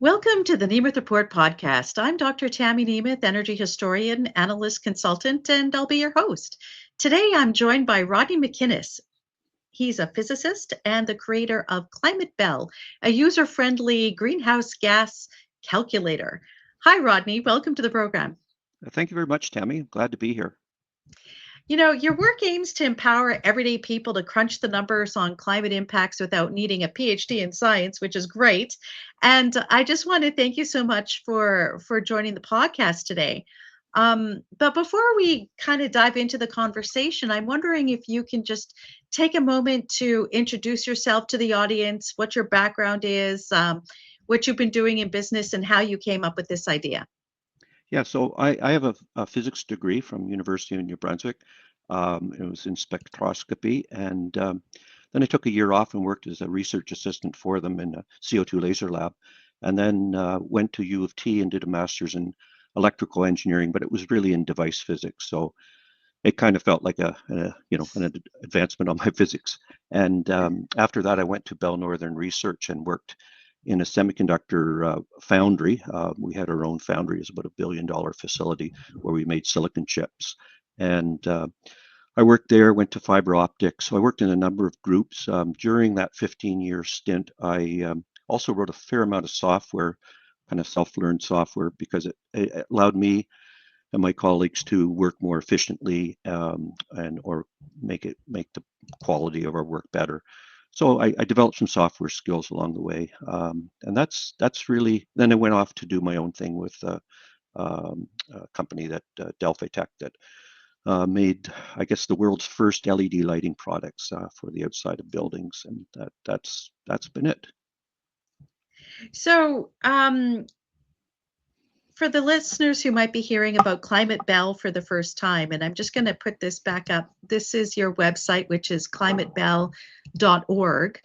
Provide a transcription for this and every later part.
Welcome to the Nemeth Report podcast. I'm Dr. Tammy Nemeth, energy historian, analyst, consultant, and I'll be your host. Today, I'm joined by Rodney McInnis. He's a physicist and the creator of Climate Bell, a user-friendly greenhouse gas calculator. Hi, Rodney. Welcome to the program. Thank you very much, Tammy. I'm glad to be here. You know, your work aims to empower everyday people to crunch the numbers on climate impacts without needing a PhD in science, which is great. And I just want to thank you so much for joining the podcast today. But before we kind of dive into the conversation, I'm wondering if you can just take a moment to introduce yourself to the audience, what your background is, what you've been doing in business, and how you came up with this idea. Yeah, so I have a physics degree from University of New Brunswick. It was in spectroscopy, and then I took a year off and worked as a research assistant for them in a CO2 laser lab, and then went to U of T and did a master's in electrical engineering, but it was really in device physics. So it kind of felt like an advancement on my physics. And after that, I went to Bell Northern Research and worked in a semiconductor foundry. We had our own foundry. It was about $1 billion facility where we made silicon chips. And I worked there, went to fiber optics. So I worked in a number of groups. During that 15-year stint, I also wrote a fair amount of software, kind of self-learned software, because it allowed me and my colleagues to work more efficiently and or make the quality of our work better. So I developed some software skills along the way, and that's really. Then I went off to do my own thing with a company that Delphi Tech that made, I guess, the world's first LED lighting products for the outside of buildings, and that's been it. So, for the listeners who might be hearing about Climate Bell for the first time, and I'm just going to put this back up. This is your website, which is climatebell.org.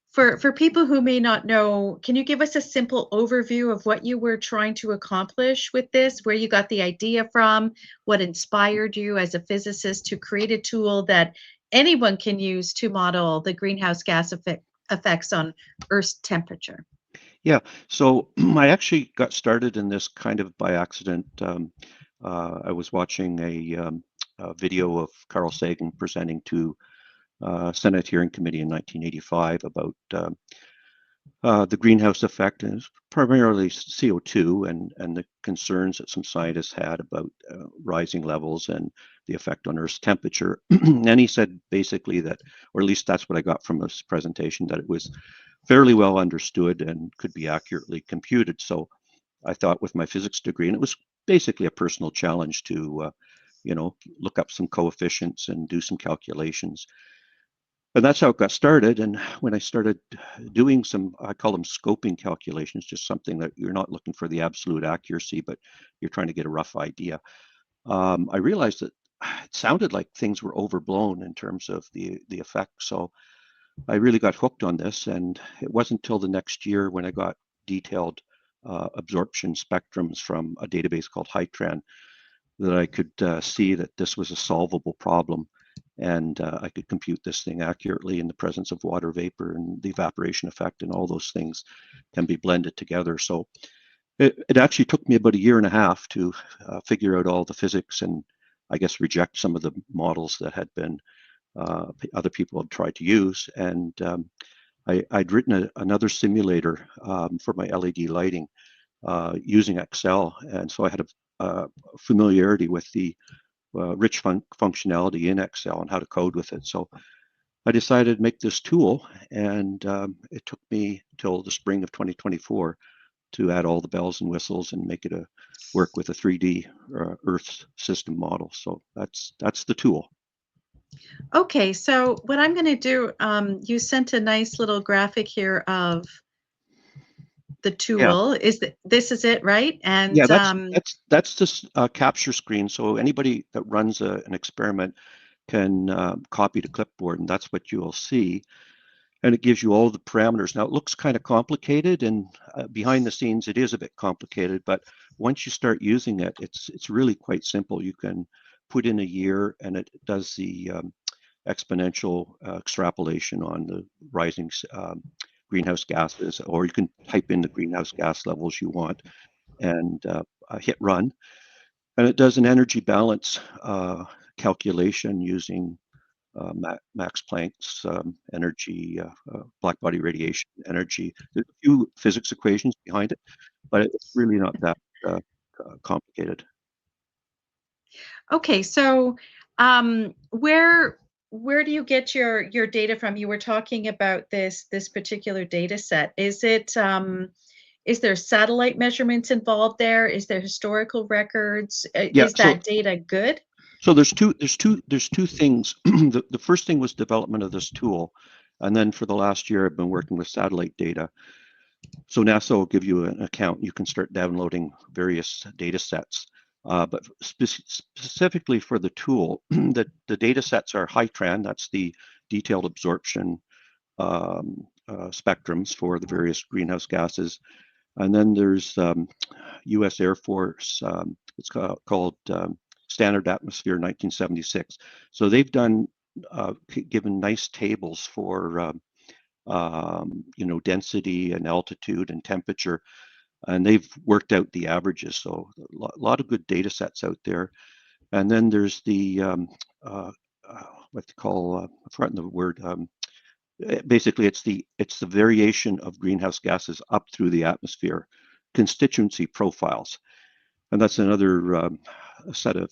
For people who may not know, can you give us a simple overview of what you were trying to accomplish with this, where you got the idea from, what inspired you as a physicist to create a tool that anyone can use to model the greenhouse gas effects on Earth's temperature? Yeah, so I actually got started in this kind of by accident. I was watching a video of Carl Sagan presenting to Senate Hearing Committee in 1985 about the greenhouse effect, and it's primarily CO2 and the concerns that some scientists had about rising levels and the effect on Earth's temperature. And he said basically that, or at least that's what I got from this presentation, that it was fairly well understood and could be accurately computed. So I thought with my physics degree, and it was basically a personal challenge to, look up some coefficients and do some calculations. And that's how it got started. And when I started doing some, I call them scoping calculations, just something that you're not looking for the absolute accuracy, but you're trying to get a rough idea. I realized that it sounded like things were overblown in terms of the effect. So I really got hooked on this, and it wasn't until the next year when I got detailed absorption spectrums from a database called Hytran that I could see that this was a solvable problem, and I could compute this thing accurately in the presence of water vapor, and the evaporation effect and all those things can be blended together. So it actually took me about a year and a half to figure out all the physics and, I guess, reject some of the models that had been other people had tried to use. And I'd written another simulator for my LED lighting using Excel. And so I had a familiarity with the rich functionality in Excel and how to code with it. So I decided to make this tool, and it took me till the spring of 2024 to add all the bells and whistles and make it work with a 3D Earth system model. So that's the tool. Okay, so what I'm going to do, you sent a nice little graphic here of the Yeah. tool. This is it, right? Yeah, And that's just a capture screen. So anybody that runs an experiment can copy to clipboard, and that's what you'll see. And it gives you all the parameters. Now it looks kind of complicated, and behind the scenes it is a bit complicated. But once you start using it, it's really quite simple. You can put in a year, and it does the exponential extrapolation on the rising greenhouse gases, or you can type in the greenhouse gas levels you want and hit run. And it does an energy balance calculation using Max Planck's energy, black body radiation energy. There's a few physics equations behind it, but it's really not that uh, complicated. Okay, so where do you get your data from? You were talking about this particular data set. Is there satellite measurements involved there? Is there historical records? Yeah, Is that data good? so there's two things. The first thing was development of this tool, and then for the last year I've been working with satellite data. So NASA will give you an account. You can start downloading various data sets. But specifically for the tool, the data sets are HITRAN, that's the detailed absorption spectrums for the various greenhouse gases. And then there's US Air Force, it's called Standard Atmosphere 1976. So they've done, given nice tables for density and altitude and temperature, and they've worked out the averages. So a lot of good data sets out there. And then there's the what they call, I've forgotten the word. Basically, it's the variation of greenhouse gases up through the atmosphere, constituency profiles, and that's another set of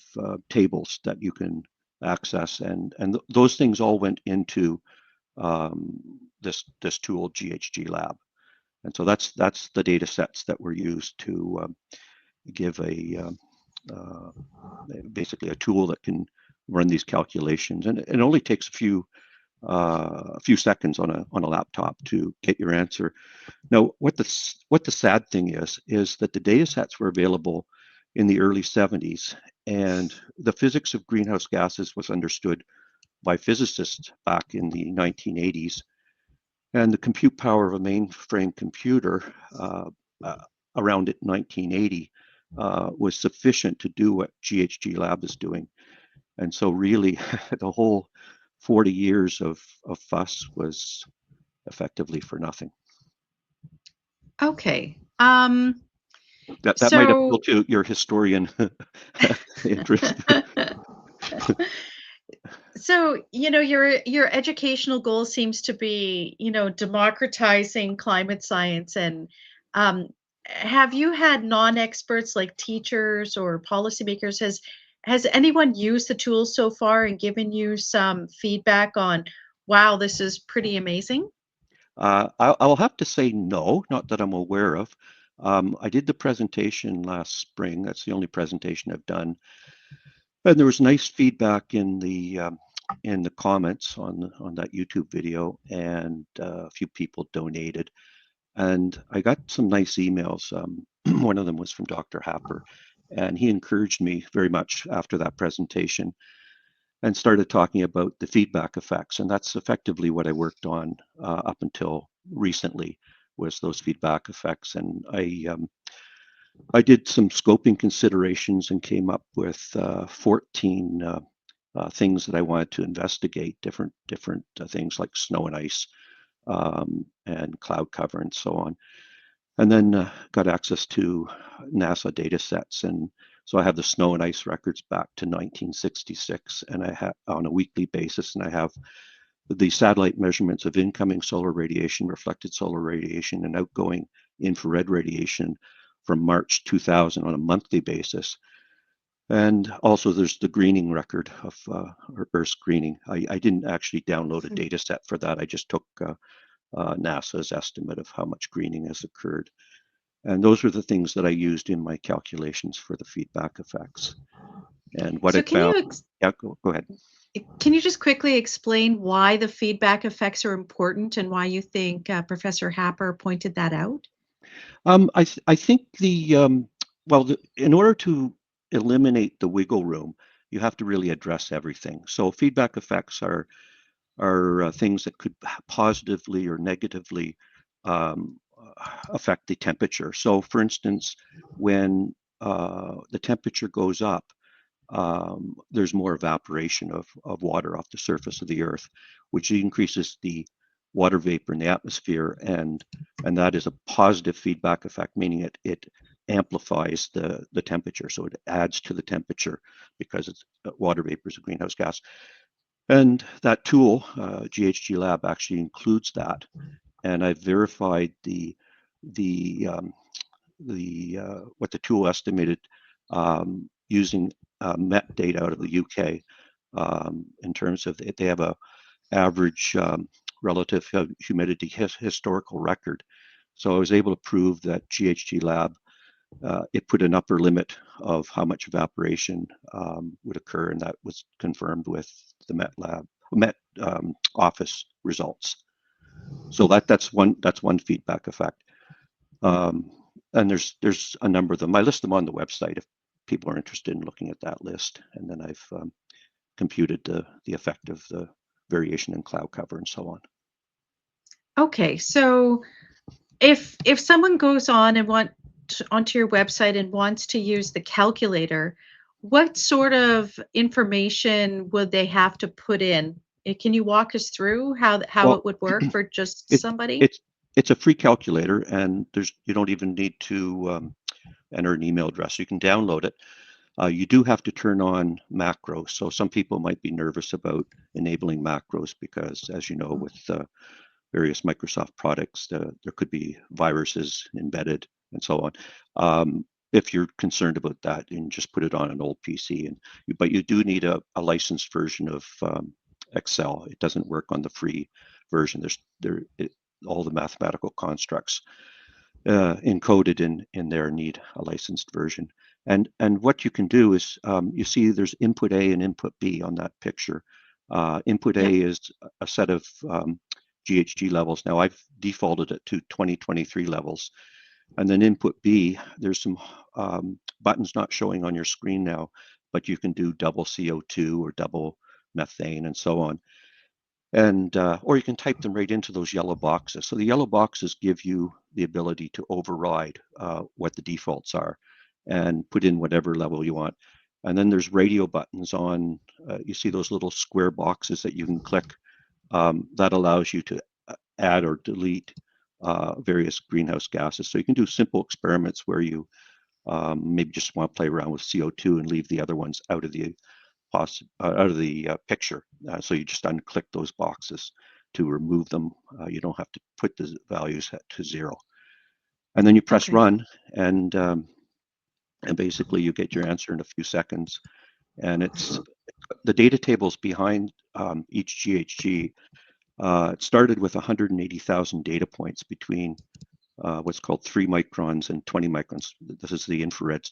tables that you can access. And those things all went into this tool, GHG Lab. And so that's the data sets that were used to give uh, basically a tool that can run these calculations. And it only takes a few seconds on a laptop to get your answer. Now, what the sad thing is that the data sets were available in the early 70s, and the physics of greenhouse gases was understood by physicists back in the 1980s. And the compute power of a mainframe computer uh, around 1980 was sufficient to do what GHG Lab is doing. And so really the whole 40 years of fuss was effectively for nothing. Okay. That might appeal So to your historian interest. So, your educational goal seems to be, democratizing climate science and um, have you had non-experts like teachers or policymakers has anyone used the tools so far and given you some feedback on, wow, this is pretty amazing? I'll have to say no, not that I'm aware of. I did the presentation last spring. That's the only presentation I've done. And there was nice feedback in the comments on that YouTube video, and a few people donated. And I got some nice emails. One of them was from Dr. Happer, and he encouraged me very much after that presentation and started talking about the feedback effects. And that's effectively what I worked on up until recently, was those feedback effects. And I did some scoping considerations and came up with 14 things that I wanted to investigate, different things like snow and ice, and cloud cover and so on. And then got access to NASA data sets. And so I have the snow and ice records back to 1966, and I have on a weekly basis, and I have the satellite measurements of incoming solar radiation, reflected solar radiation, and outgoing infrared radiation from March 2000 on a monthly basis. And also there's the greening record of Earth's greening. I didn't actually download a data set for that. I just took NASA's estimate of how much greening has occurred. And those are the things that I used in my calculations for the feedback effects. And what I So found, yeah, go ahead. can you just quickly explain why the feedback effects are important and why you think Professor Happer pointed that out? I think in order to eliminate the wiggle room, you have to really address everything. So feedback effects are things that could positively or negatively affect the temperature. So, for instance, when the temperature goes up, there's more evaporation of water off the surface of the Earth, which increases the water vapor in the atmosphere, and that is a positive feedback effect, meaning it amplifies the temperature, so it adds to the temperature because it's water vapor is a greenhouse gas. And that tool, GHG Lab, actually includes that. And I verified the what the tool estimated using Met data out of the UK in terms of they have a average relative humidity historical record. So I was able to prove that GHG Lab it put an upper limit of how much evaporation would occur, and that was confirmed with the Met office results. So that's one feedback effect. And there's a number of them. I list them on the website if people are interested in looking at that list. And then I've computed the effect of the variation in cloud cover and so on. Okay, so if someone goes on and onto your website and wants to use the calculator, what sort of information would they have to put in? Can you walk us through how Well, it would work for just it, somebody? it's a free calculator, and you don't even need to enter an email address. You can download it. You do have to turn on macros. So some people might be nervous about enabling macros because, as you know, with various Microsoft products, there could be viruses embedded and so on. If you're concerned about that, you can just put it on an old PC. But you do need a licensed version of Excel. It doesn't work on the free version. All the mathematical constructs encoded in there need a licensed version. And what you can do is you see there's input A and input B on that picture. Input Yep. A is a set of GHG levels. Now I've defaulted it to 2023 levels. And then input B, there's some buttons not showing on your screen now, but you can do double CO2 or double methane and so on. And or you can type them right into those yellow boxes. So the yellow boxes give you the ability to override what the defaults are and put in whatever level you want. And then there's radio buttons on, you see those little square boxes that you can click. That allows you to add or delete various greenhouse gases. So you can do simple experiments where you maybe just want to play around with CO2 and leave the other ones out of the picture. So you just unclick those boxes to remove them. You don't have to put the values to 0. And then you press Okay. run, and basically you get your answer in a few seconds. And it's the data tables behind each GHG. It started with 180,000 data points between what's called 3 microns and 20 microns. This is the infrared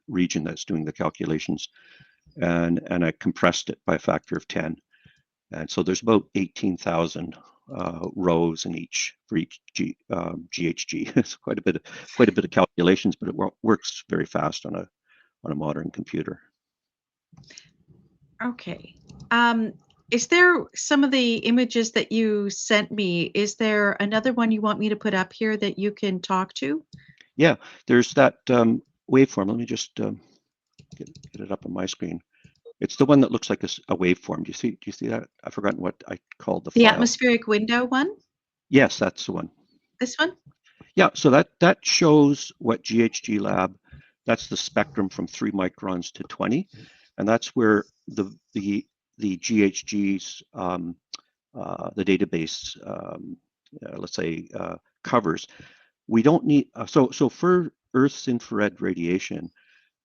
region that's doing the calculations. And I compressed it by a factor of 10. And so there's about 18,000 rows in each for each GHG. It's quite a bit of calculations, but it works very fast on a modern computer. Okay. Um, is there some of the images that you sent me? Is there another one you want me to put up here that you can talk to? Yeah, there's that waveform. Let me just get it up on my screen. It's the one that looks like a waveform. Do you see that? I've forgotten what I called the The file. atmospheric window one? Yes, that's the one. This one? Yeah, so that shows what GHG Lab, that's the spectrum from 3 microns to 20, and that's where the GHGs, the database, let's say, covers. We don't need, so for Earth's infrared radiation,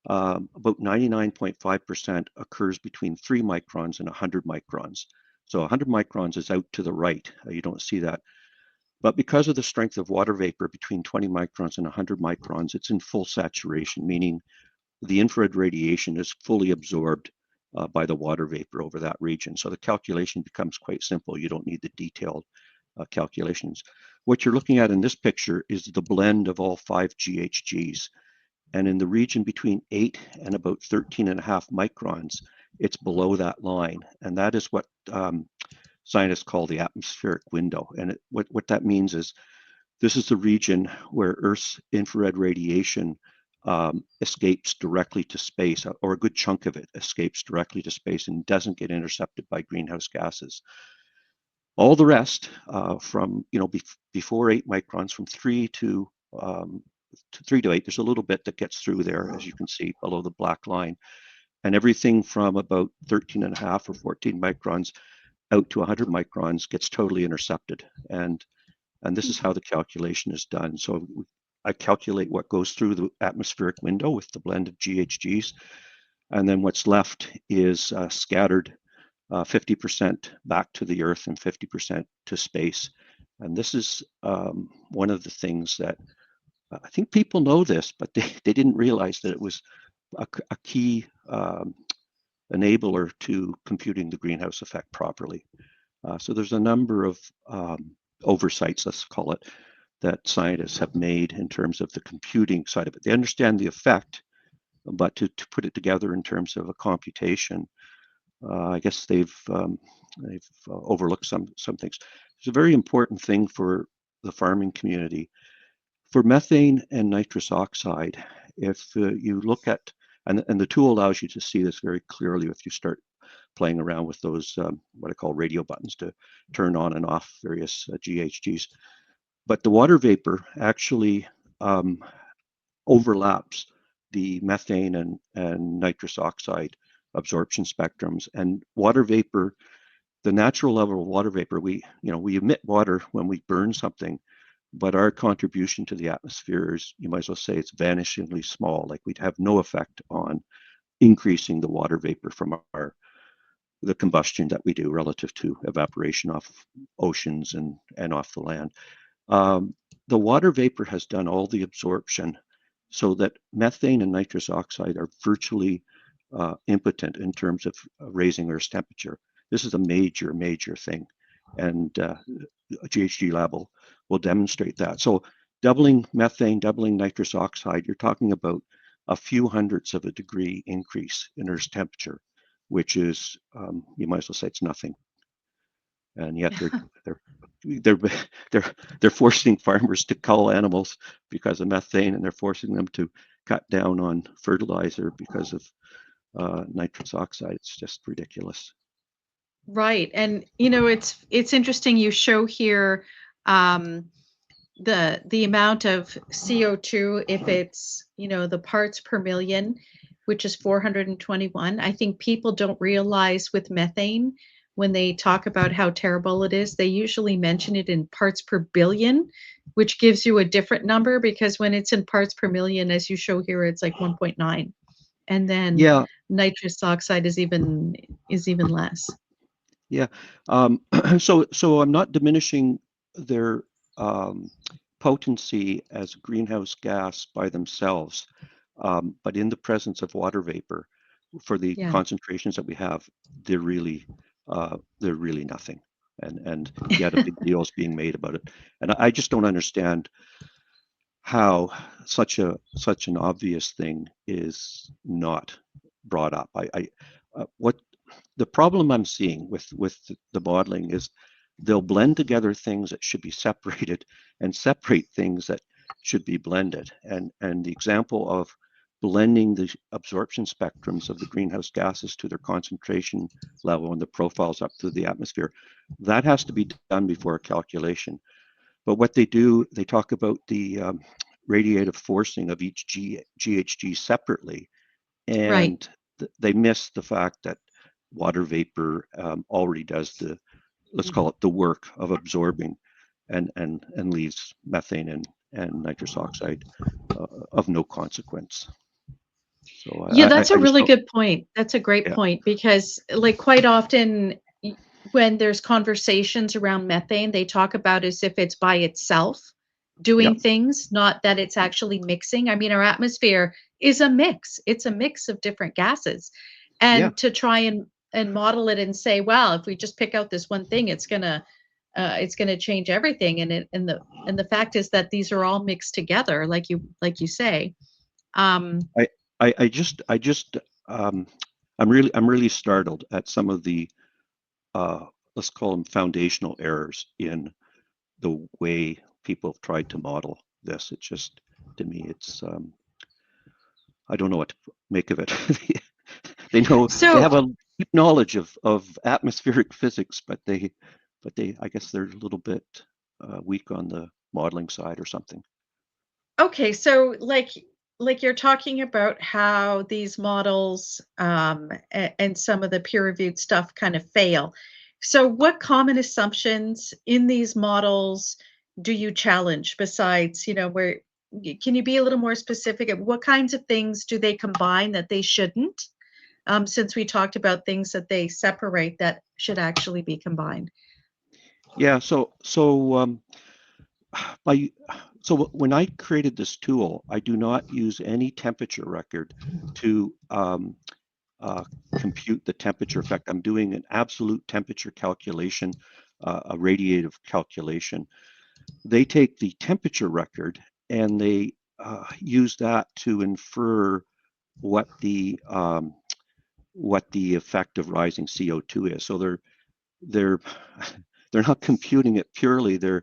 about 99.5% occurs between 3 microns and 100 microns. So 100 microns is out to the right. You don't see that. But because of the strength of water vapor between 20 microns and 100 microns, it's in full saturation, meaning the infrared radiation is fully absorbed by the water vapor over that region. So the calculation becomes quite simple. You don't need the detailed calculations. What you're looking at in this picture is the blend of all 5 GHGs. And in the region between 8 and about 13.5 microns, it's below that line. And that is what scientists call the atmospheric window. And what that means is this is the region where Earth's infrared radiation escapes directly to space, or a good chunk of it escapes directly to space and doesn't get intercepted by greenhouse gases. All the rest, from before 8 microns, from 3 to 8, there's a little bit that gets through there, as you can see below the black line, and everything from about 13 and a half or 14 microns out to 100 microns gets totally intercepted. And this is how the calculation is done. So I calculate what goes through the atmospheric window with the blend of GHGs, and then what's left is scattered 50% back to the Earth and 50% to space. And this is one of the things that I think people know this, but they didn't realize that it was a key enabler to computing the greenhouse effect properly. So there's a number of oversights, let's call it, that scientists have made in terms of the computing side of it. They understand the effect, but to put it together in terms of a computation, I guess they've overlooked some things. It's a very important thing for the farming community. For methane and nitrous oxide, if you look at, and the tool allows you to see this very clearly if you start playing around with those, what I call radio buttons to turn on and off various GHGs. But the water vapor actually overlaps the methane and nitrous oxide absorption spectrums. And water vapor, the natural level of water vapor, we emit water when we burn something, but our contribution to the atmosphere is, you might as well say, it's vanishingly small. Like we'd have no effect on increasing the water vapor from the combustion that we do relative to evaporation off oceans and off the land. The water vapor has done all the absorption so that methane and nitrous oxide are virtually impotent in terms of raising Earth's temperature. This is a major, major thing. And GHG Lab will demonstrate that. So doubling methane, doubling nitrous oxide, you're talking about a few hundredths of a degree increase in Earth's temperature, which is, you might as well say it's nothing. And yet they're forcing farmers to cull animals because of methane, and they're forcing them to cut down on fertilizer because of nitrous oxide. It's just ridiculous. Right. And it's interesting you show here um the amount of CO2 if it's, the parts per million, which is 421. I think people don't realize with methane when they talk about how terrible it is, they usually mention it in parts per billion, which gives you a different number because when it's in parts per million, as you show here, it's like 1.9. And then Yeah, nitrous oxide is even less. yeah. So I'm not diminishing their um, potency as a greenhouse gas by themselves, but in the presence of water vapor, for the Yeah. concentrations that we have, they're really nothing, and yet a big deal is being made about it. And I just don't understand how such an obvious thing is not brought up. What the problem I'm seeing with the modeling is they'll blend together things that should be separated and separate things that should be blended. And the example of blending the absorption spectrums of the greenhouse gases to their concentration level and the profiles up through the atmosphere, that has to be done before a calculation. But what they do, they talk about the radiative forcing of each GHG separately, Right. and they miss the fact that water vapor already does let's call it the work of absorbing and leaves methane and nitrous oxide of no consequence. So Yeah, that's I a just really don't, good point. That's a great yeah, point because, like, quite often when there's conversations around methane, they talk about as if it's by itself yeah, doing things, not that it's actually mixing. I mean, our atmosphere is a mix. It's a mix of different gases. yeah. And to try and model it and say, well, if we just pick out this one thing, it's gonna change everything. And the fact is that these are all mixed together, like you say. Um, I I just um, I'm really startled at some of the uh, let's call them foundational errors in the way people have tried to model this. It just, to me, it's I don't know what to make of it. They know they so have a deep knowledge of atmospheric physics, but but I guess they're a little bit weak on the modeling side or something. Okay, so like you're talking about how these models and some of the peer-reviewed stuff kind of fail. So what common assumptions in these models do you challenge besides, where can you be a little more specific of what kinds of things do they combine that they shouldn't? Since we talked about things that they separate that should actually be combined. Yeah, by so when I created this tool, I do not use any temperature record to uh, compute the temperature effect. I'm doing an absolute temperature calculation, a radiative calculation. They take the temperature record and they use that to infer what the um, what the effect of rising CO2 is. So they're they're not computing it purely. They're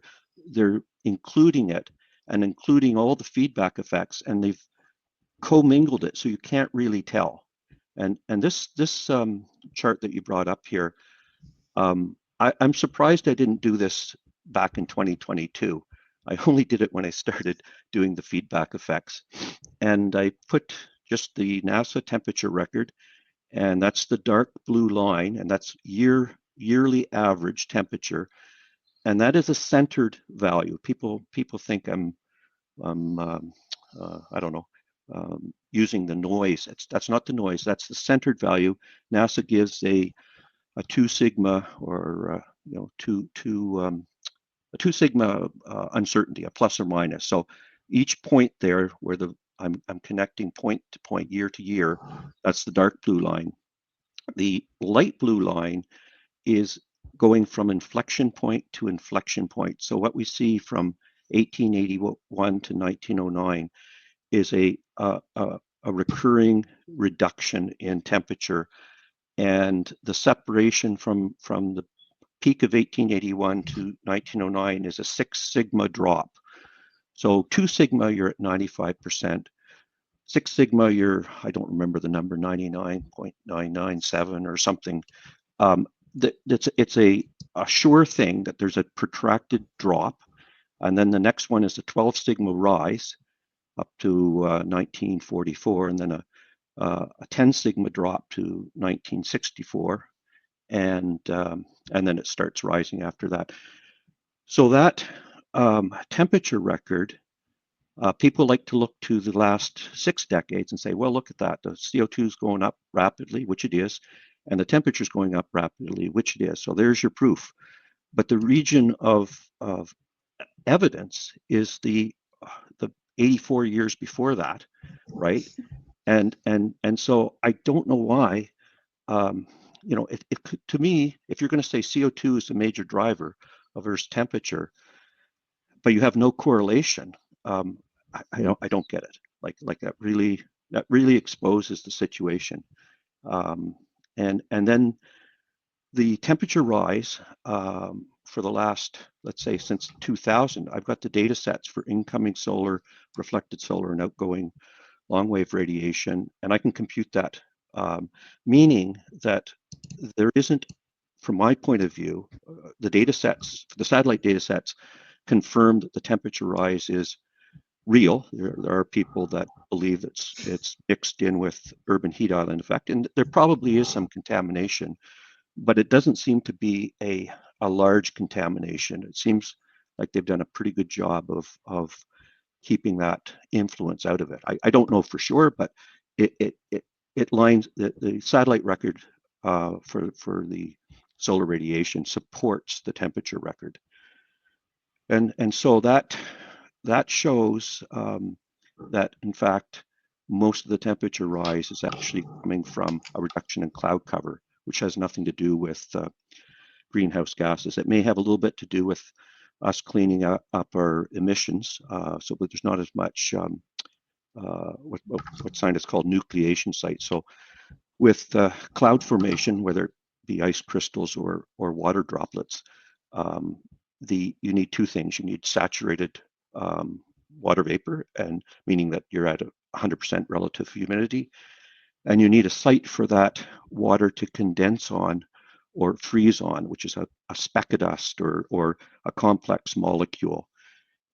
including it and including all the feedback effects, and they've commingled it so you can't really tell. And this chart that you brought up here, I'm surprised I didn't do this back in 2022. I only did it when I started doing the feedback effects, and I put just the NASA temperature record, and that's the dark blue line, and that's yearly average temperature, and that is a centered value. People think I'm I don't know, using the noise. That's not the noise. That's the centered value. NASA gives a 2 sigma or a 2 sigma uncertainty, a plus or minus. So each point there where I'm connecting point to point, year to year, that's the dark blue line. The light blue line is going from inflection point to inflection point. So what we see from 1881 to 1909 is a recurring reduction in temperature, and the separation from the peak of 1881 to 1909 is a 6 sigma drop. So 2 sigma, you're at 95%. 6 sigma, I don't remember the number, 99.997 or something. It's a sure thing that there's a protracted drop. And then the next one is a 12 sigma rise up to 1944, and then a 10 sigma drop to 1964, and then it starts rising after that. So that temperature record, people like to look to the last 6 decades and say, well, look at that. The CO2 is going up rapidly, which it is, and the temperature is going up rapidly, which it is. So there's your proof. But the region of evidence is the 84 years before that, right? And so I don't know why. To me, if you're going to say CO2 is a major driver of Earth's temperature, but you have no correlation, I don't get it. Like that really exposes the situation. And then the temperature rise for the last, let's say, since 2000, I've got the data sets for incoming solar, reflected solar, and outgoing long wave radiation, and I can compute that, meaning that there isn't, from my point of view, the satellite data sets confirm that the temperature rise is real. There are people that believe it's mixed in with urban heat island effect, and there probably is some contamination, but it doesn't seem to be a large contamination. It seems like they've done a pretty good job of keeping that influence out of it. I don't know for sure, but it lines the satellite record for the solar radiation supports the temperature record, and so that shows that in fact most of the temperature rise is actually coming from a reduction in cloud cover, which has nothing to do with greenhouse gases. It may have a little bit to do with us cleaning up our emissions, so that there's not as much what scientists call nucleation sites. So with cloud formation, whether it be ice crystals or water droplets, you need two things. You need saturated water vapor, and meaning that you're at 100% relative humidity, and you need a site for that water to condense on, or freeze-on, which is a speck of dust or a complex molecule.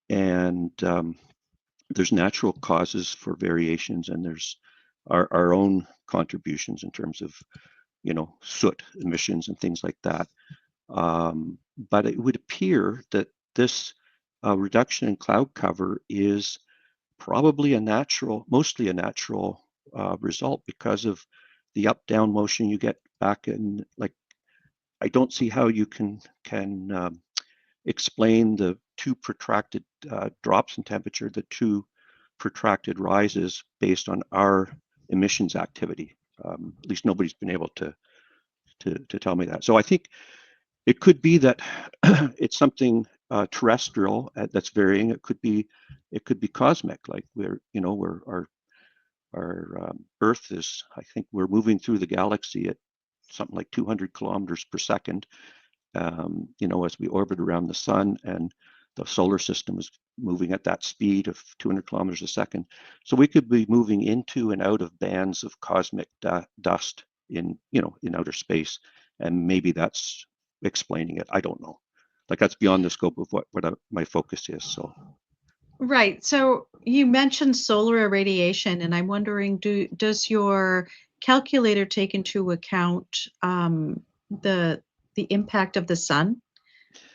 And there's natural causes for variations, and there's our own contributions in terms of, soot emissions and things like that. But it would appear that this reduction in cloud cover is probably mostly a natural result because of the up-down motion you get back in. Like, I don't see how you can explain the two protracted drops in temperature, the two protracted rises based on our emissions activity. At least nobody's been able to tell me that. So I think it could be that it's something terrestrial that's varying. It could be cosmic, like our Earth is. I think we're moving through the galaxy at something like 200 kilometers per second. As we orbit around the sun, and the solar system is moving at that speed of 200 kilometers a second. So we could be moving into and out of bands of cosmic dust in outer space, and maybe that's explaining it. I don't know. Like, that's beyond the scope of what my focus is. So Right. So you mentioned solar irradiation, and I'm wondering, does your calculator take into account the impact of the sun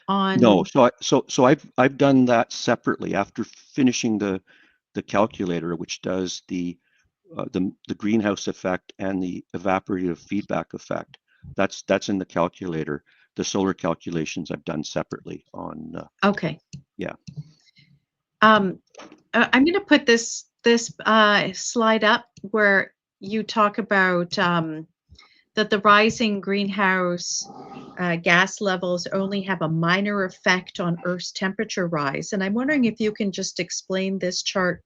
no, on? I've done that separately after finishing the calculator, which does the greenhouse effect and the evaporative feedback effect. That's in the calculator. The solar calculations I've done separately on. Okay. Yeah. Um, I'm going to put this slide up where you talk about that the rising greenhouse gas levels only have a minor effect on Earth's temperature rise. And I'm wondering if you can just explain this chart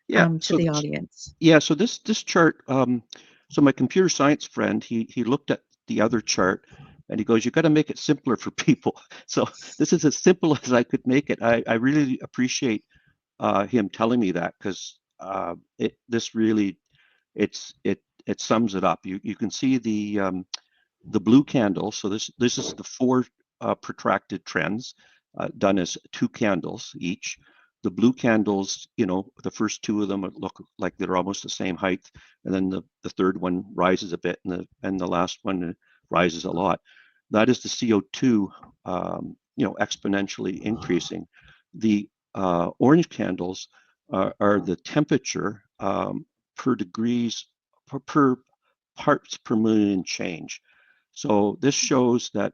Yeah. to the audience. So this chart. So my computer science friend, he looked at the other chart, and he goes, "You got to make it simpler for people." So this is as simple as I could make it. I really appreciate him telling me that, because this really, it sums it up. You can see the blue candle. So this is the four protracted trends done as two candles each. The blue candles, the first two of them look like they're almost the same height, and then the third one rises a bit, and the last one rises a lot. That is the CO2, exponentially increasing. The orange candles are the temperature per degrees per parts per million change. So this shows that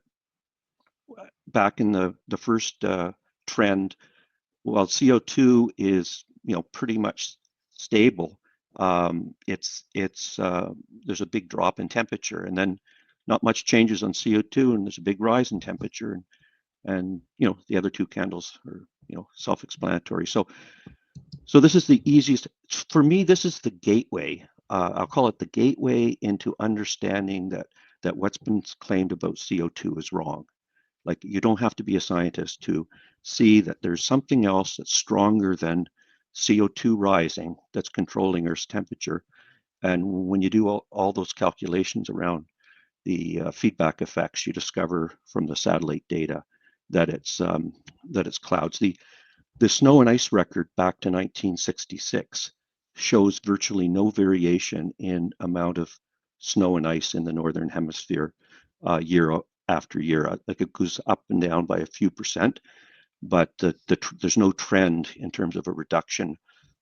back in the first trend, while CO2 is pretty much stable, it's there's a big drop in temperature, and then not much changes on CO2, and there's a big rise in temperature, and the other two candles are self-explanatory. So this is the easiest for me. This is the gateway. I'll call it the gateway into understanding that what's been claimed about CO2 is wrong. Like, you don't have to be a scientist to see that there's something else that's stronger than CO2 rising that's controlling Earth's temperature. And when you do all those calculations around the feedback effects, you discover from the satellite data that it's clouds. The snow and ice record back to 1966 shows virtually no variation in amount of snow and ice in the northern hemisphere year after year. Like, it goes up and down by a few percent, but there's no trend in terms of a reduction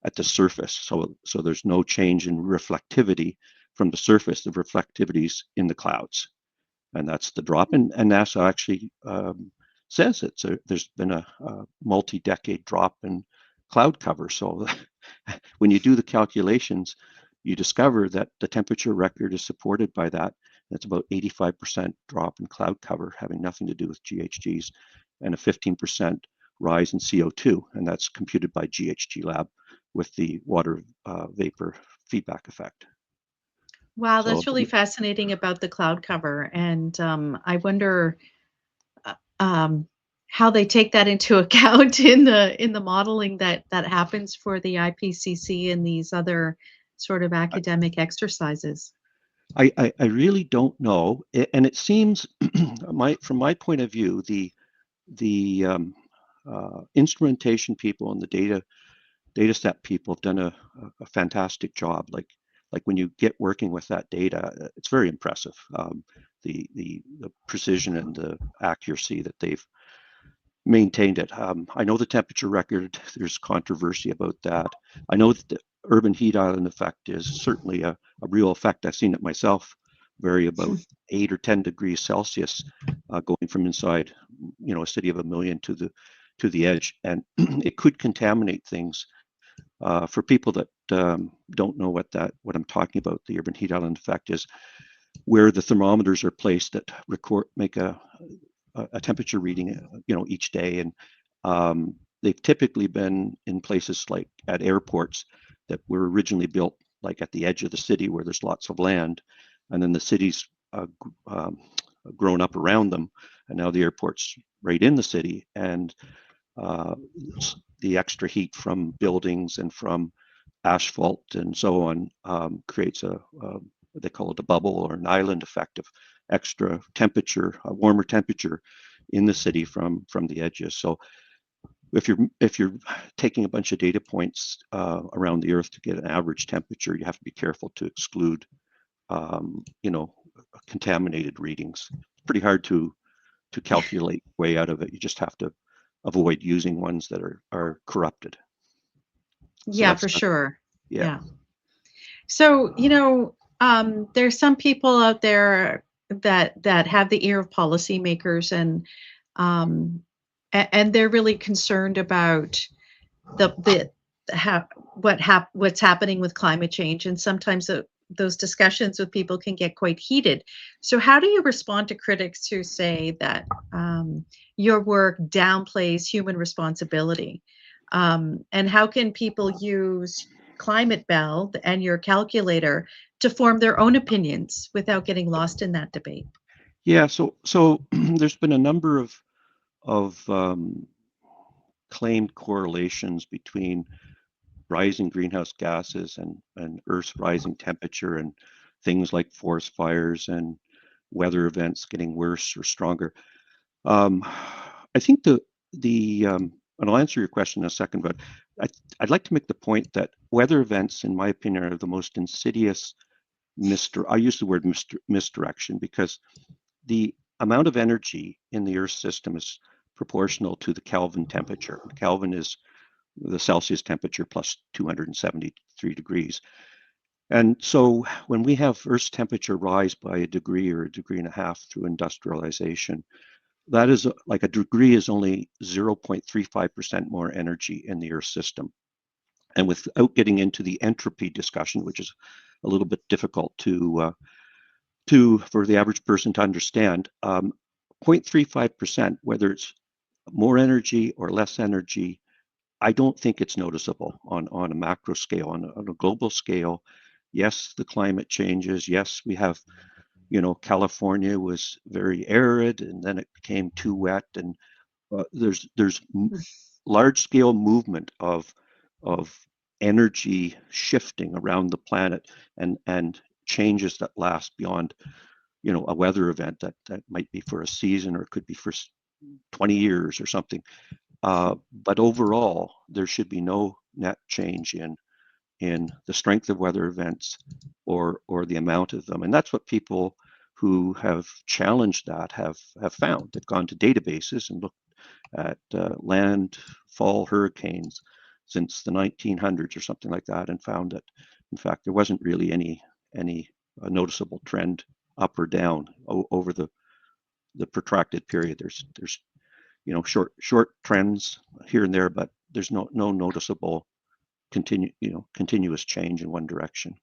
at the surface. So there's no change in reflectivity from the surface. The reflectivity's in the clouds, and that's the drop. And NASA actually says there's been a multi-decade drop in cloud cover. So when you do the calculations, you discover that the temperature record is supported by that. It's about 85% drop in cloud cover, having nothing to do with GHGs, and a 15% rise in CO2, and that's computed by GHG Lab with the water vapor feedback effect. Wow, So that's really fascinating about the cloud cover, and I wonder uh, um, how they take that into account in the modeling that happens for the IPCC and these other sort of I, academic exercises. I really don't know, and it seems from my point of view, the instrumentation people and the data set people have done a fantastic job. Like when you get working with that data, it's very impressive. The precision and the accuracy that they've maintained it. I know the temperature record, there's controversy about that. I know that the urban heat island effect is certainly a real effect. I've seen it myself vary about 8 or 10 degrees Celsius going from inside, a city of a million to the edge. And it could contaminate things. For people that don't know what I'm talking about, the urban heat island effect is where the thermometers are placed that make a temperature reading, each day, and they've typically been in places like at airports that were originally built like at the edge of the city where there's lots of land, and then the city's um, grown up around them, and now the airport's right in the city, and uh, the extra heat from buildings and from asphalt and so on creates they call it a bubble or an island effect of extra temperature, a warmer temperature in the city from the edges. So if you're taking a bunch of data points around the Earth to get an average temperature, you have to be careful to exclude, you know, contaminated readings. It's pretty hard to calculate way out of it. You just have to avoid using ones that are corrupted. So Yeah, for sure. yeah. Yeah. So, there's some people out there that have the ear of policymakers, um, and they're really concerned about the what's happening with climate change, and sometimes those discussions with people can get quite heated. So, how do you respond to critics who say that your work downplays human responsibility? And how can people use Climate Bell and your calculator to form their own opinions without getting lost in that debate? Yeah, so there's been a number of claimed correlations between rising greenhouse gases and Earth's rising temperature and things like forest fires and weather events getting worse or stronger. I think and I'll answer your question in a second, but I'd like to make the point that weather events, in my opinion, are the most insidious I use the word misdirection because the amount of energy in the Earth system is proportional to the Kelvin temperature. Kelvin is the Celsius temperature plus 273 degrees. And so when we have Earth's temperature rise by a degree or a degree and a half through industrialization, that is like a degree is only 0.35% more energy in the Earth system. And without getting into the entropy discussion, which is a little bit difficult to for the average person to understand, 0.35%, whether it's more energy or less energy, I don't think it's noticeable on a macro scale. On a global scale, yes, the climate changes. Yes, we have, California was very arid and then it became too wet. And there's large scale movement of energy shifting around the planet and changes that last beyond, a weather event that might be for a season or it could be for 20 years or something. But overall, there should be no net change in the strength of weather events or the amount of them. And that's what people who have challenged that have found. They've gone to databases and looked at landfall hurricanes since the 1900s or something like that, and found that, in fact, there wasn't really any noticeable trend up or down over the protracted period. There's short trends here and there, but there's no noticeable continuous change in one direction.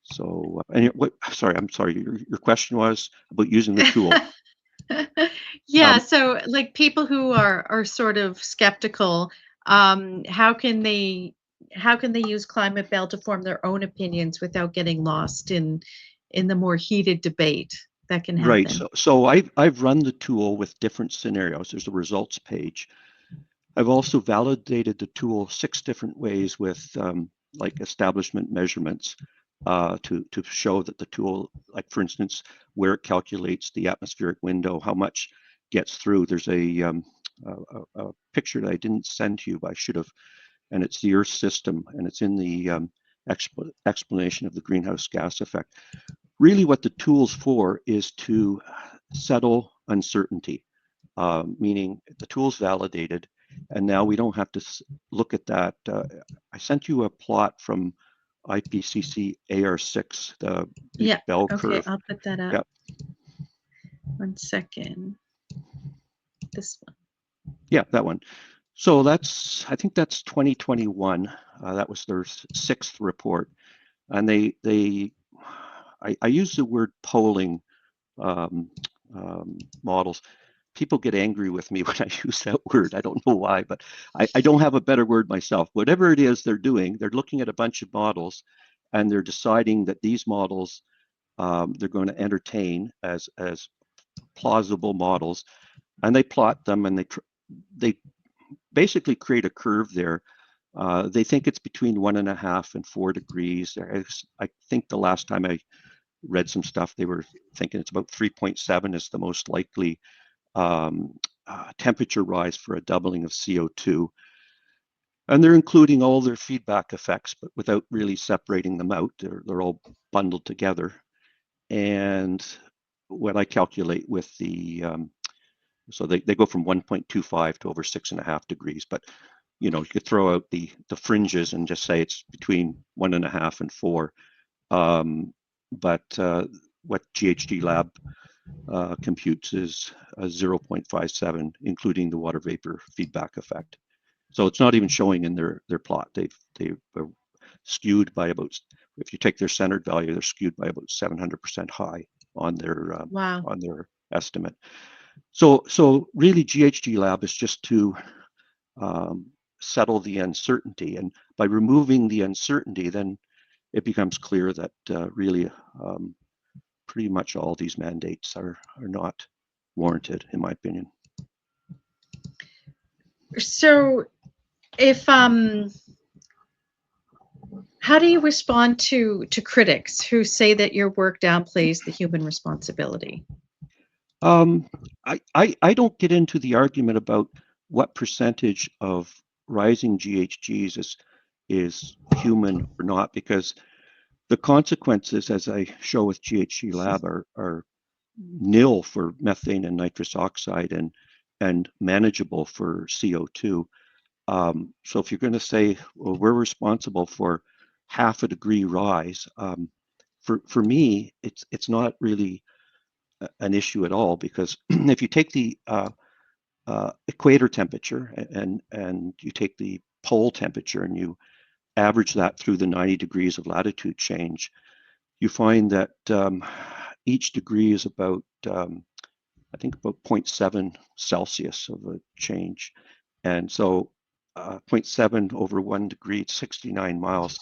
So, I'm sorry. Your question was about using the tool. Yeah, Um, so like people who are sort of skeptical, how can they use Climate Bell to form their own opinions without getting lost in the more heated debate that can right. happen? So I've run the tool with different scenarios. There's a results page. I've also validated the tool 6 different ways with like establishment measurements. to show that the tool, like for instance, where it calculates the atmospheric window, how much gets through. There's a picture that I didn't send to you, but I should have, and it's the Earth system, and it's in the explanation of the greenhouse gas effect. Really, what the tool's for is to settle uncertainty, meaning the tool's validated, and now we don't have to look at that. I sent you a plot from IPCC AR6, the Yeah. bell Okay, curve. I'll put that up. Yeah. 1 second. This one. Yeah, that one. So I think that's 2021. That was their sixth report, and I use the word polling um, models. People get angry with me when I use that word. I don't know why, but I don't have a better word myself. Whatever it is they're doing, they're looking at a bunch of models, and they're deciding that these models they're going to entertain as plausible models, and they plot them, and they basically create a curve there. They think it's between 1.5 and 4 degrees. I think the last time I read some stuff, they were thinking it's about 3.7 is the most likely temperature rise for a doubling of CO2. And they're including all their feedback effects, but without really separating them out. They're all bundled together. And what I calculate with so they go from 1.25 to over 6.5 degrees, but you could throw out the fringes and just say it's between 1.5 and 4. But what GHG Lab computes is 0.57, including the water vapor feedback effect. So it's not even showing in their plot. They are skewed by about, if you take their centered value, they're skewed by about 700% high on Wow. their estimate. So really, GHG Lab is just to settle the uncertainty, and by removing the uncertainty, then it becomes clear that really pretty much all these mandates are not warranted, in my opinion. So if how do you respond to critics who say that your work downplays the human responsibility? I don't get into the argument about what percentage of rising GHGs is human or not, because the consequences, as I show with GHG Lab, are nil for methane and nitrous oxide and manageable for CO2. So if you're going to say, well, we're responsible for half a degree rise, for me, it's not really an issue at all, because if you take the equator temperature and you take the pole temperature and you average that through the 90 degrees of latitude change, you find that each degree is about, I think, about 0.7 Celsius of a change. And so 0.7 over 1 degree, it's 69 miles.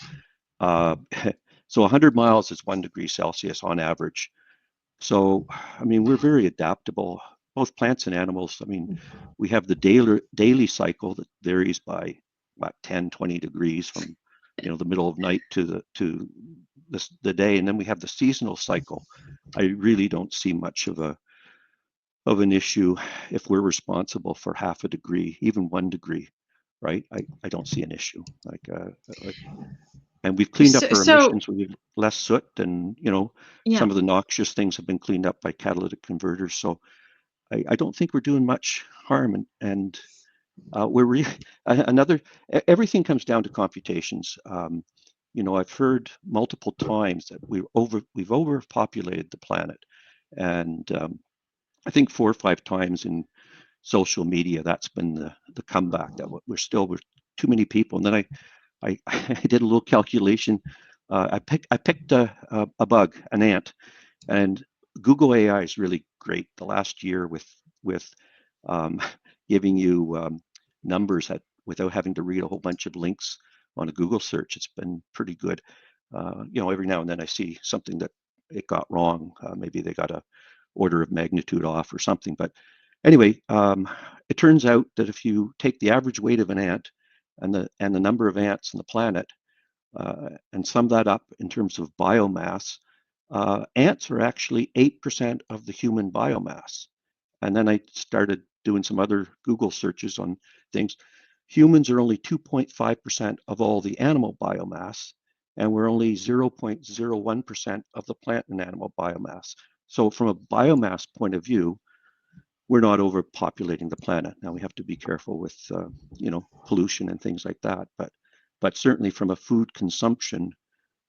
So 100 miles is 1 degree Celsius on average. So, I mean, we're very adaptable, both plants and animals. I mean, we have the daily cycle that varies by about 10, 20 degrees from, the middle of night to the day. And then we have the seasonal cycle. I really don't see much of an issue if we're responsible for half a degree, even 1 degree, right? I don't see an issue. And we've cleaned up our So emissions. We have less soot, and yeah. some of the noxious things have been cleaned up by catalytic converters. So I don't think we're doing much harm. And we're everything comes down to computations. I've heard multiple times that we've overpopulated the planet, and I think 4 or 5 times in social media that's been the comeback, that we're still with too many people. And then I did a little calculation. I picked a bug, an ant, and Google AI is really great. The last year with um, giving you numbers without having to read a whole bunch of links on a Google search, it's been pretty good. Every now and then I see something that it got wrong. Maybe they got a order of magnitude off or something. But anyway, it turns out that if you take the average weight of an ant and the number of ants on the planet, and sum that up in terms of biomass, ants are actually 8% of the human biomass. And then I started doing some other Google searches on things. Humans are only 2.5% of all the animal biomass, and we're only 0.01% of the plant and animal biomass. So from a biomass point of view, we're not overpopulating the planet. Now we have to be careful with, pollution and things like that. But certainly from a food consumption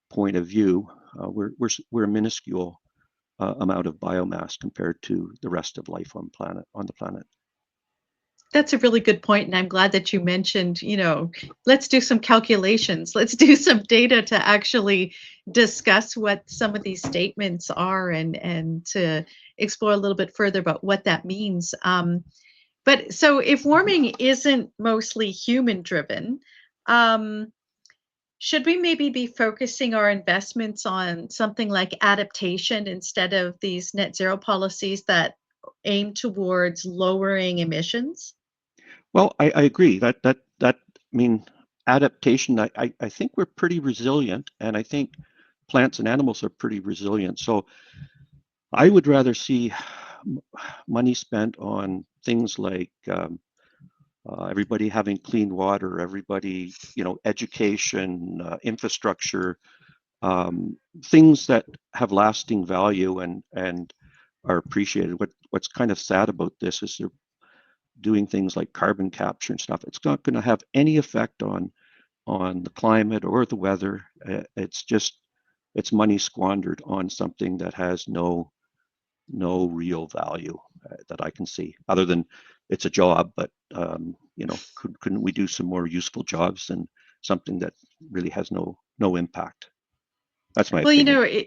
point of view, we're a minuscule amount of biomass compared to the rest of life on the planet. That's a really good point, and I'm glad that you mentioned, let's do some calculations. Let's do some data to actually discuss what some of these statements are and to explore a little bit further about what that means. But so if warming isn't mostly human driven, um, should we maybe be focusing our investments on something like adaptation instead of these net zero policies that aim towards lowering emissions? Well, I agree that I mean adaptation. I think we're pretty resilient, and I think plants and animals are pretty resilient. So I would rather see money spent on things like everybody having clean water, everybody, education, infrastructure, things that have lasting value and are appreciated. What's kind of sad about this is they're doing things like carbon capture and stuff. It's not going to have any effect on the climate or the weather. It's money squandered on something that has no real value that I can see, other than it's a job. But couldn't we do some more useful jobs than something that really has no impact? That's my Well, opinion.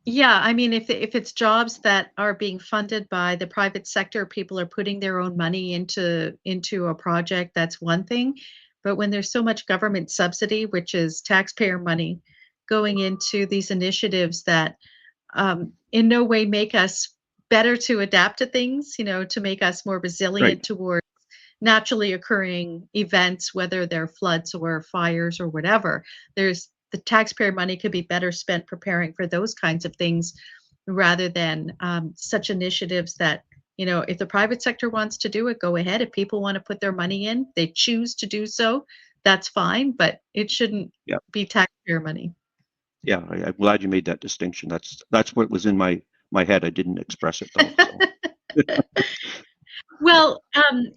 yeah, I mean, if it's jobs that are being funded by the private sector, people are putting their own money into a project, that's one thing. But when there's so much government subsidy, which is taxpayer money, going into these initiatives that in no way make us better to adapt to things, to make us more Right. resilient toward naturally occurring events, whether they're floods or fires or whatever. There's the taxpayer money could be better spent preparing for those kinds of things rather than such initiatives that, if the private sector wants to do it, go ahead. If people want to put their money in, they choose to do so, that's fine, but it shouldn't Yeah. be taxpayer money. Yeah. I'm glad you made that distinction. That's what was in my head. I didn't express it though. So Well,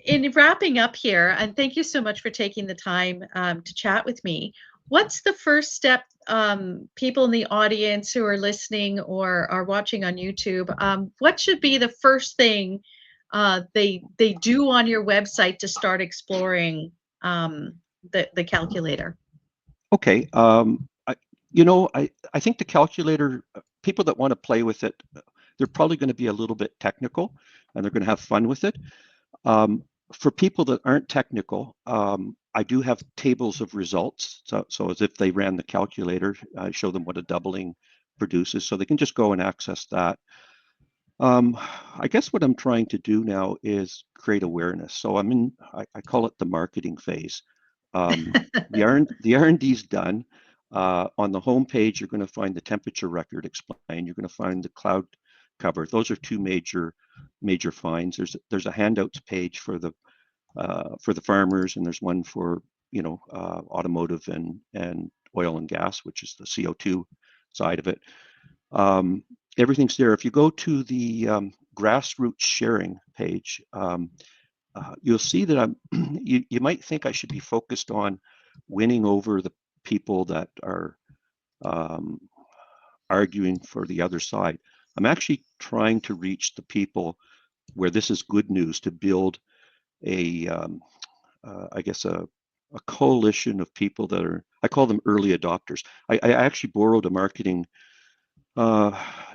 in wrapping up here, and thank you so much for taking the time to chat with me. What's the first step people in the audience who are listening or are watching on YouTube? What should be the first thing they do on your website to start exploring the calculator? okay. I think the calculator, people that want to play with it, they're probably going to be a little bit technical, and they're going to have fun with it. Um, for people that aren't technical, I do have tables of results. So as if they ran the calculator, I show them what a doubling produces, so they can just go and access that. I guess what I'm trying to do now is create awareness. So I call it the marketing phase. The R&D's done. On the home page, you're going to find the temperature record explained. You're going to find the cloud cover. Those are two major finds. There's a handouts page for the farmers, and there's one for automotive and oil and gas, which is the CO2 side of it. Everything's there. If you go to the grassroots sharing page, you'll see that you might think I should be focused on winning over the people that are um, arguing for the other side. I'm actually trying to reach the people where this is good news, to build a, I guess, a coalition of people that I call them early adopters. I actually borrowed a marketing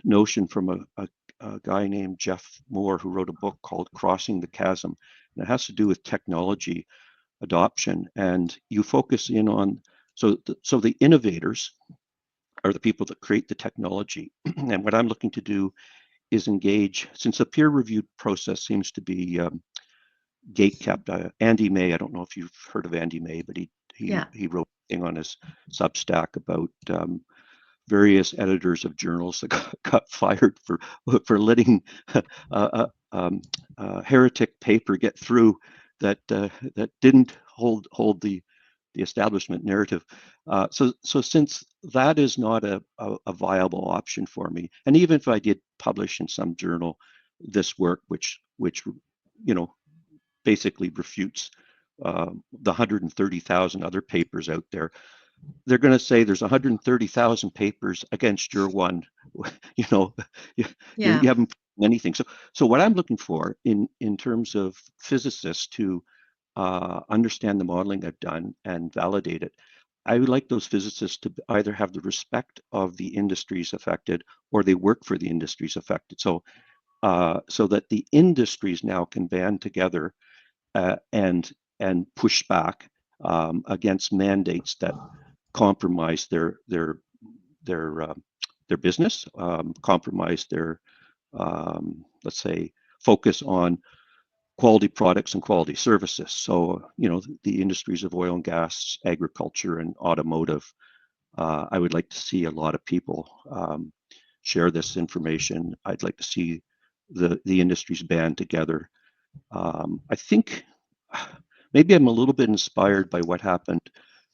notion from a guy named Jeff Moore, who wrote a book called Crossing the Chasm. And it has to do with technology adoption. And you focus in on, so the innovators are the people that create the technology. And what I'm looking to do is engage, since the peer reviewed process seems to be gate kept. Andy May, I don't know if you've heard of Andy May, but he Yeah. he wrote thing on his Substack about various editors of journals that got fired for letting heretic paper get through that didn't hold the establishment narrative. So since that is not a viable option for me, and even if I did publish in some journal this work, which basically refutes the 130,000 other papers out there, they're going to say there's 130,000 papers against your one. you, Yeah. you haven't anything. So what I'm looking for in terms of physicists to understand the modeling I've done and validate it, I would like those physicists to either have the respect of the industries affected or they work for the industries affected. So that the industries now can band together and push back against mandates that compromise their business, compromise their let's say focus on quality products and quality services. So the industries of oil and gas, agriculture, and automotive. I would like to see a lot of people share this information. I'd like to see the industries band together. I think maybe I'm a little bit inspired by what happened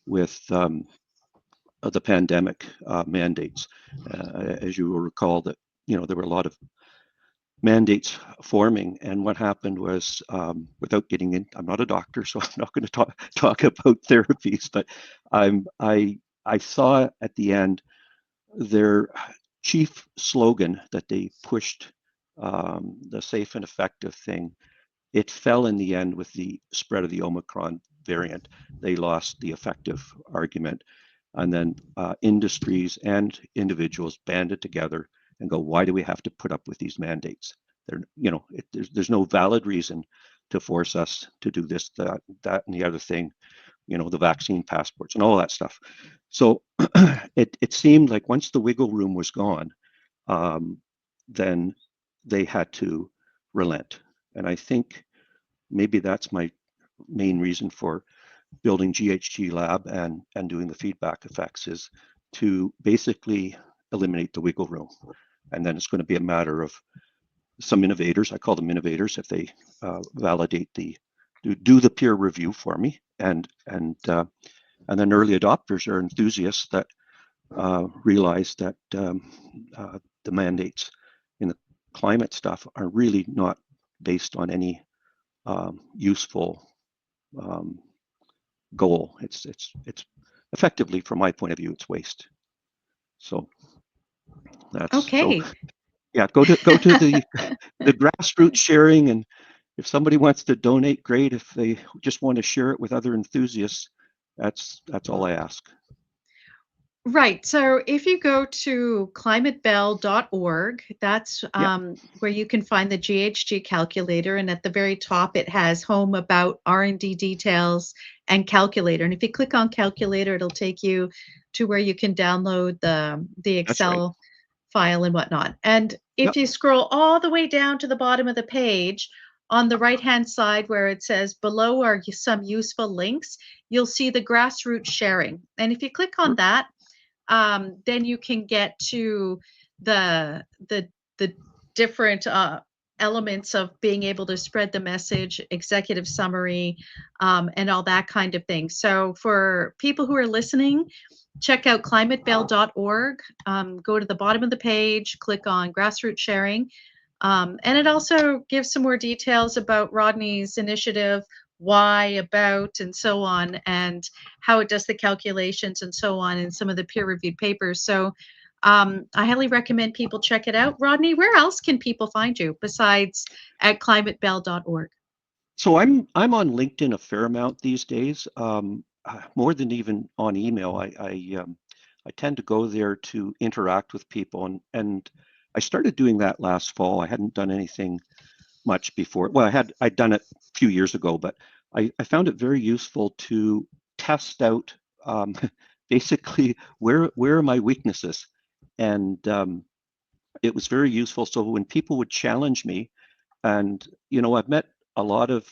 with the pandemic mandates. As you will recall, that there were a lot of mandates forming, and what happened was, without getting in, I'm not a doctor, so I'm not going to talk about therapies, but I saw at the end their chief slogan that they pushed, the safe and effective thing. It fell in the end with the spread of the Omicron variant. They lost the effective argument. And then industries and individuals banded together and go, why do we have to put up with these mandates? There's no valid reason to force us to do this, that, and the other thing, the vaccine passports and all that stuff. So it seemed like once the wiggle room was gone, then they had to relent. And I think maybe that's my main reason for building GHG Lab and doing the feedback effects, is to basically eliminate the wiggle room. And then it's going to be a matter of some innovators, I call them innovators, if they validate do the peer review for me, and then early adopters are enthusiasts that realize that the mandates in the climate stuff are really not based on any useful goal. It's effectively, from my point of view, it's waste. So Okay. Yeah, go to the grassroots sharing, and if somebody wants to donate, great. If they just want to share it with other enthusiasts, that's all I ask. Right. So if you go to climatebell.org, that's Yeah, where you can find the GHG calculator. And at the very top, it has home, about, R&D details, and calculator. And if you click on calculator, it'll take you to where you can download the that's right. Excel file and whatnot. And if Yep. you scroll all the way down to the bottom of the page, on the right-hand side where it says below are some useful links, you'll see the grassroots sharing. And if you click on that, then you can get to the the the different elements of being able to spread the message, executive summary, and all that kind of thing. So for people who are listening, check out climatebell.org. Go to the bottom of the page, click on grassroots sharing. And it also gives some more details about Rodney's initiative, why, about, and so on, and how it does the calculations and so on, and some of the peer-reviewed papers. So I highly recommend people check it out. Rodney, where else can people find you besides at climatebell.org? So I'm on LinkedIn a fair amount these days, more than even on email. I tend to go there to interact with people, and I started doing that last fall. I hadn't done anything much before. Well, I'd done it a few years ago, but I found it very useful to test out basically where are my weaknesses, and it was very useful. So when people would challenge me, and I've met a lot of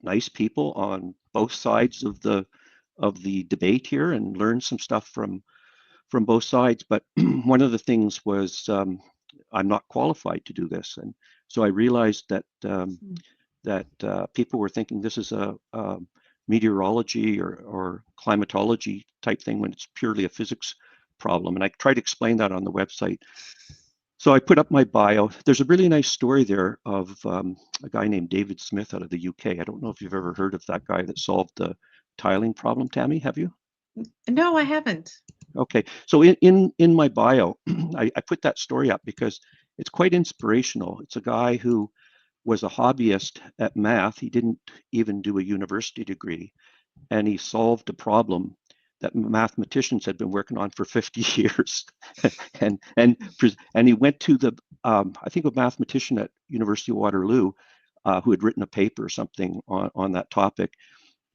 nice people on both sides of the debate here and learn some stuff from both sides. But one of the things was I'm not qualified to do this, and so I realized that people were thinking this is a meteorology or climatology type thing when it's purely a physics problem. And I tried to explain that on the website. So I put up my bio. There's a really nice story there of a guy named David Smith out of the UK. I don't know if you've ever heard of that guy that solved the tiling problem, Tammy, have you? No, I haven't. Okay, so in my bio, I put that story up because it's quite inspirational. It's a guy who was a hobbyist at math. He didn't even do a university degree, and he solved a problem that mathematicians had been working on for 50 years. and he went to the I think a mathematician at University of Waterloo who had written a paper or something on that topic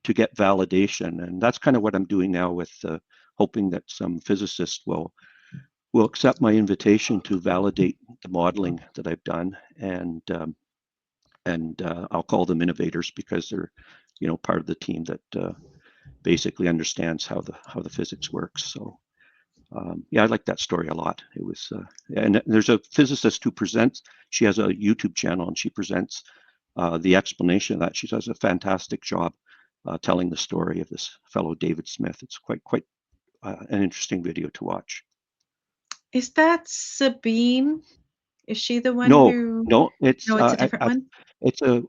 to get validation. And that's kind of what I'm doing now with hoping that some physicists will accept my invitation to validate the modeling that I've done. And I'll call them innovators because they're, part of the team that basically understands how the physics works. So yeah, I like that story a lot. It was, and there's a physicist who presents. She has a YouTube channel and she presents the explanation of that. She does a fantastic job telling the story of this fellow David Smith. It's quite an interesting video to watch. Is that Sabine? Is she the one No, who? no, it's No, it's a different one. it's a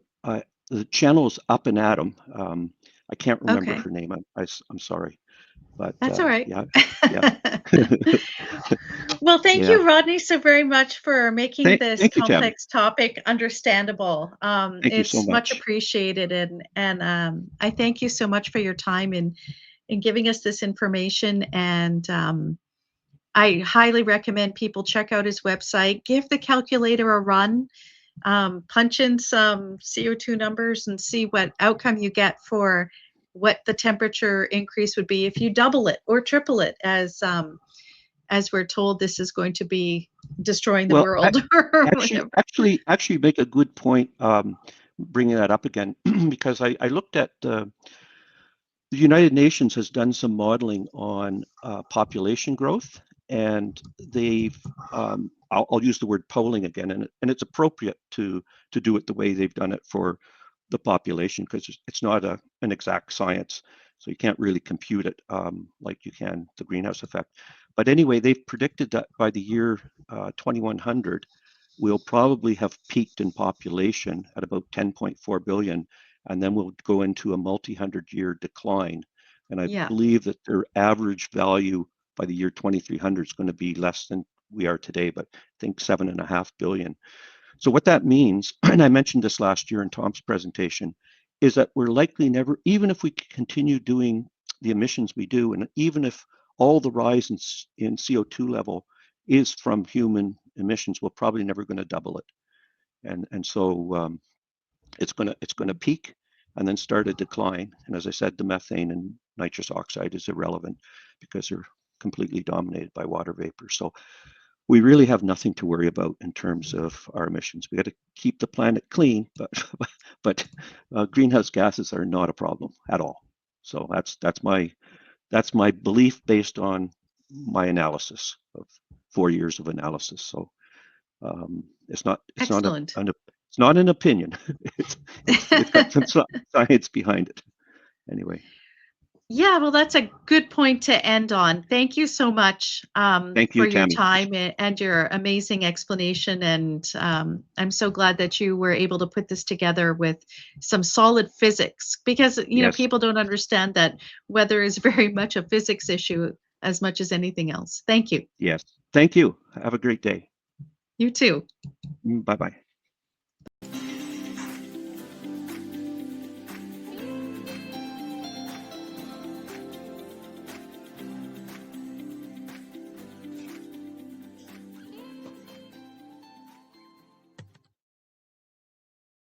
the channel is Up and Atom. I can't remember Okay, her name. I'm sorry, but that's all right. yeah, yeah, Well, thank yeah. you, Rodney, so very much for making this Thank you, Tammy. complex topic understandable. Thank you so It's much much. appreciated, and I thank you so much for your time in giving us this information. And I highly recommend people check out his website, give the calculator a run, punch in some CO2 numbers, and see what outcome you get for what the temperature increase would be if you double it or triple it, as we're told this is going to be destroying the Well, world or actually, whatever. you make a good point bringing that up again because I looked at the United Nations has done some modeling on population growth, and they've I'll use the word polling again, and it's appropriate to do it the way they've done it for the population because it's not an exact science, so you can't really compute it like you can the greenhouse effect. But anyway, they've predicted that by the year 2100, we'll probably have peaked in population at about 10.4 billion, and then we'll go into a multi-hundred-year decline. And I Yeah, believe that their average value by the year 2300 is going to be less than we are today, but I think 7.5 billion. So what that means, and I mentioned this last year in Tom's presentation, is that we're likely never, even if we continue doing the emissions we do, and even if all the rise in CO2 level is from human emissions, we're probably never going to double it. And so it's going to peak and then start a decline. And as I said, the methane and nitrous oxide is irrelevant because they're completely dominated by water vapor. So we really have nothing to worry about in terms of our emissions. We got to keep the planet clean, but greenhouse gases are not a problem at all. So that's my belief based on my analysis of 4 years of analysis. So excellent. it's not an opinion. It's got some science behind it. Anyway, Yeah, well, that's a good point to end on. Thank you so much thank for you, your Tammy. time and your amazing explanation. And I'm so glad that you were able to put this together with some solid physics because, Yes, people don't understand that weather is very much a physics issue as much as anything else. Thank you. yes. Thank you. Have a great day. You too. Bye bye.